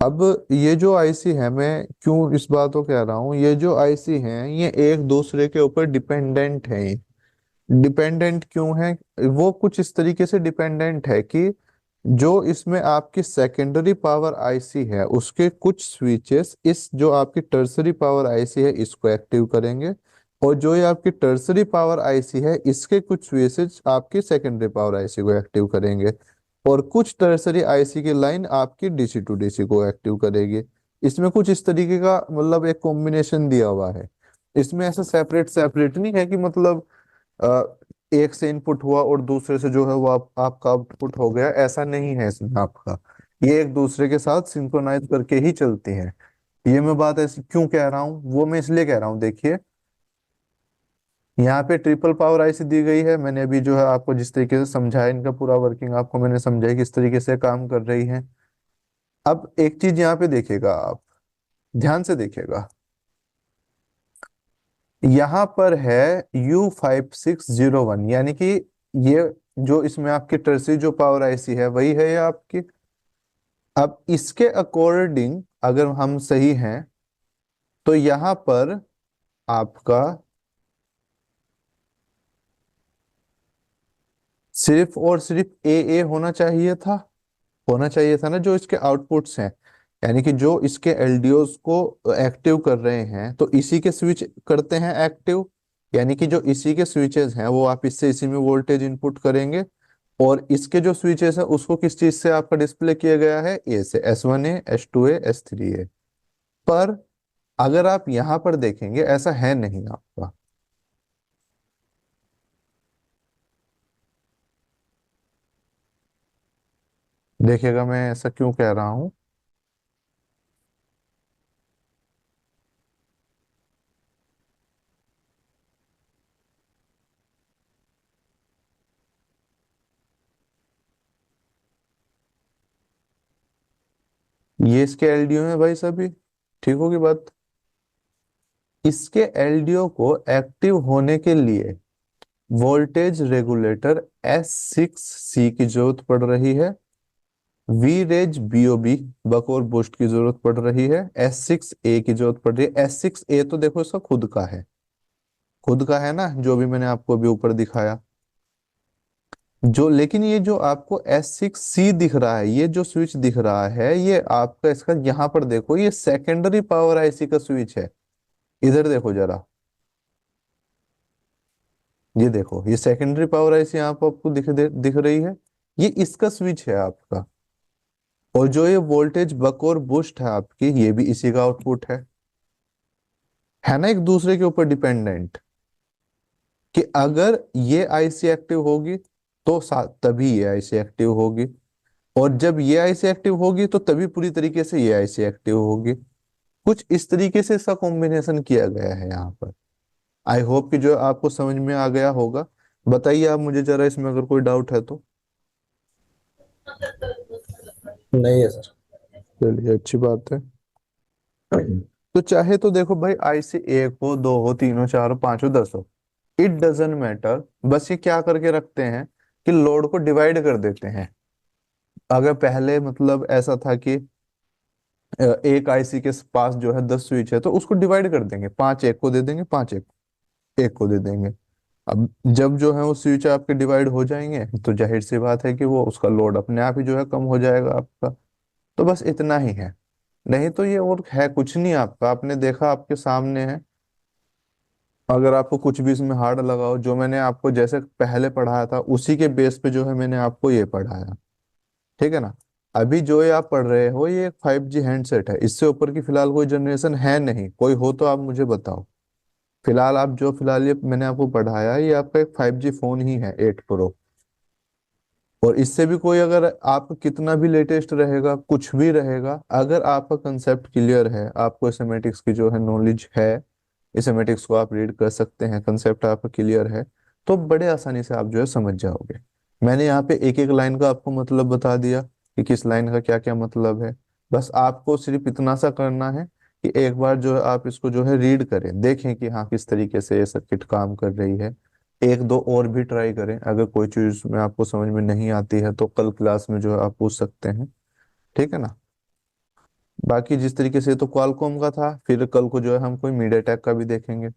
अब ये जो आईसी है, मैं क्यों इस बात को कह रहा हूँ, ये जो आईसी हैं ये एक दूसरे के ऊपर डिपेंडेंट है। डिपेंडेंट क्यों है? वो कुछ इस तरीके से डिपेंडेंट है कि जो इसमें आपकी सेकेंडरी पावर आईसी है उसके कुछ स्विचेस इस जो आपकी टर्सरी पावर आईसी है इसको एक्टिव करेंगे, और जो ये आपकी टर्सरी पावर आईसी है इसके कुछ स्विचेस आपकी सेकेंडरी पावर आईसी को एक्टिव करेंगे, और कुछ टर्सरी आईसी की लाइन आपकी डीसी टू डीसी को एक्टिव करेगी। इसमें कुछ इस तरीके का मतलब एक कॉम्बिनेशन दिया हुआ है। इसमें ऐसा सेपरेट सेपरेट नहीं है कि मतलब अ, एक से इनपुट हुआ और दूसरे से जो है वो आपका आउटपुट हो गया, ऐसा नहीं है इसमें आपका। ये एक दूसरे के साथ सिंक्रोनाइज करके ही चलती हैं। ये मैं बात ऐसी क्यों कह रहा हूँ, वो मैं इसलिए कह रहा हूँ, देखिए यहाँ पे ट्रिपल पावर आईसी दी गई है। मैंने अभी जो है आपको जिस तरीके से समझाया, इनका पूरा वर्किंग आपको मैंने समझाया किस तरीके से काम कर रही है। अब एक चीज यहाँ पे देखिएगा आप, ध्यान से देखिएगा, यहाँ पर है U5601, यानी कि ये जो इसमें आपकी टर्सरी जो पावर आईसी है वही है ये आपकी। अब इसके अकॉर्डिंग अगर हम सही हैं तो यहाँ पर आपका सिर्फ और सिर्फ ए होना चाहिए था। होना चाहिए था ना, जो इसके आउटपुट्स हैं, यानी कि जो इसके एलडीओस को एक्टिव कर रहे हैं तो इसी के स्विच करते हैं एक्टिव, यानी कि जो इसी के स्विचेस हैं वो आप इससे इसी में वोल्टेज इनपुट करेंगे, और इसके जो स्विचेस है उसको किस चीज से आपका डिस्प्ले किया गया है, ए से, S1A S2A S3A। पर अगर आप यहां पर देखेंगे ऐसा है नहीं आपका। देखिएगा मैं ऐसा क्यों कह रहा हूं। ये इसके एलडीओ में भाई सभी ठीक होगी बात। इसके एलडीओ को एक्टिव होने के लिए वोल्टेज रेगुलेटर S6C की जरूरत पड़ रही है। वी रेज बीओबी बक और बूस्ट की जरूरत पड़ रही है। S6A की जरूरत पड़ रही है। S6A तो देखो इसका खुद का है, खुद का है ना, जो भी मैंने आपको अभी ऊपर दिखाया जो। लेकिन ये जो आपको S6C दिख रहा है, ये जो स्विच दिख रहा है, ये आपका इसका यहाँ पर देखो ये सेकेंडरी पावर आईसी का स्विच है। इधर देखो जरा, ये देखो ये सेकेंडरी पावर आईसी यहाँ पर आपको दिख रही है, ये इसका स्विच है आपका। और जो ये वोल्टेज बक और बूस्ट है आपकी, ये भी इसी का आउटपुट है ना, एक दूसरे के ऊपर डिपेंडेंट। कि अगर ये आईसी एक्टिव होगी तो तभी ये आईसी एक्टिव होगी, और जब ये आईसी एक्टिव होगी तो तभी पूरी तरीके से ये आईसी एक्टिव होगी। कुछ इस तरीके से इसका कॉम्बिनेशन किया गया है यहाँ पर। आई होप कि जो आपको समझ में आ गया होगा। बताइए आप मुझे जरा इसमें अगर कोई डाउट है तो। नहीं है सर। चलिए अच्छी बात है। तो चाहे तो देखो भाई आईसी एक हो, दो हो, तीन हो, चार हो, पांच हो, 10 हो, इट डजेंट मैटर। बस ये क्या करके रखते हैं कि लोड को डिवाइड कर देते हैं। अगर पहले मतलब ऐसा था कि एक आईसी के पास जो है 10 स्विच है तो उसको डिवाइड कर देंगे, पांच एक को दे देंगे, पांच एक एक को दे देंगे। अब जब जो है वो स्विच आपके डिवाइड हो जाएंगे तो जाहिर सी बात है कि वो उसका लोड अपने आप ही जो है कम हो जाएगा आपका। तो बस इतना ही है, नहीं तो ये और है कुछ नहीं आपका, आपने देखा आपके सामने है। अगर आपको कुछ भी इसमें हार्ड लगाओ, जो मैंने आपको जैसे पहले पढ़ाया था उसी के बेस पे जो है मैंने आपको ये पढ़ाया, ठीक है ना। अभी जो ये आप पढ़ रहे हो ये एक 5G हैंडसेट है, इससे ऊपर की फिलहाल कोई जनरेशन है नहीं, कोई हो तो आप मुझे बताओ। फिलहाल आप जो फिलहाल ये मैंने आपको पढ़ाया ये आपका एक 5G फोन ही है, 8 प्रो। और इससे भी कोई अगर आपका कितना भी लेटेस्ट रहेगा, कुछ भी रहेगा, अगर आपका कंसेप्ट क्लियर है, आपको एसेमेटिक्स की जो है नॉलेज है, एसेमेटिक्स को आप रीड कर सकते हैं, कंसेप्ट आपका क्लियर है, तो बड़े आसानी से आप जो है समझ जाओगे। मैंने यहाँ पे एक एक लाइन का आपको मतलब बता दिया कि किस लाइन का क्या क्या मतलब है। बस आपको सिर्फ इतना सा करना है कि एक बार जो है आप इसको जो है रीड करें, देखें कि हाँ किस तरीके से ये सर्किट काम कर रही है। एक दो और भी ट्राई करें, अगर कोई चीज में आपको समझ में नहीं आती है तो कल क्लास में जो है आप पूछ सकते हैं, ठीक है ना। बाकी जिस तरीके से तो क्वालकॉम का था, फिर कल को जो है हम कोई मीडियाटेक का भी देखेंगे।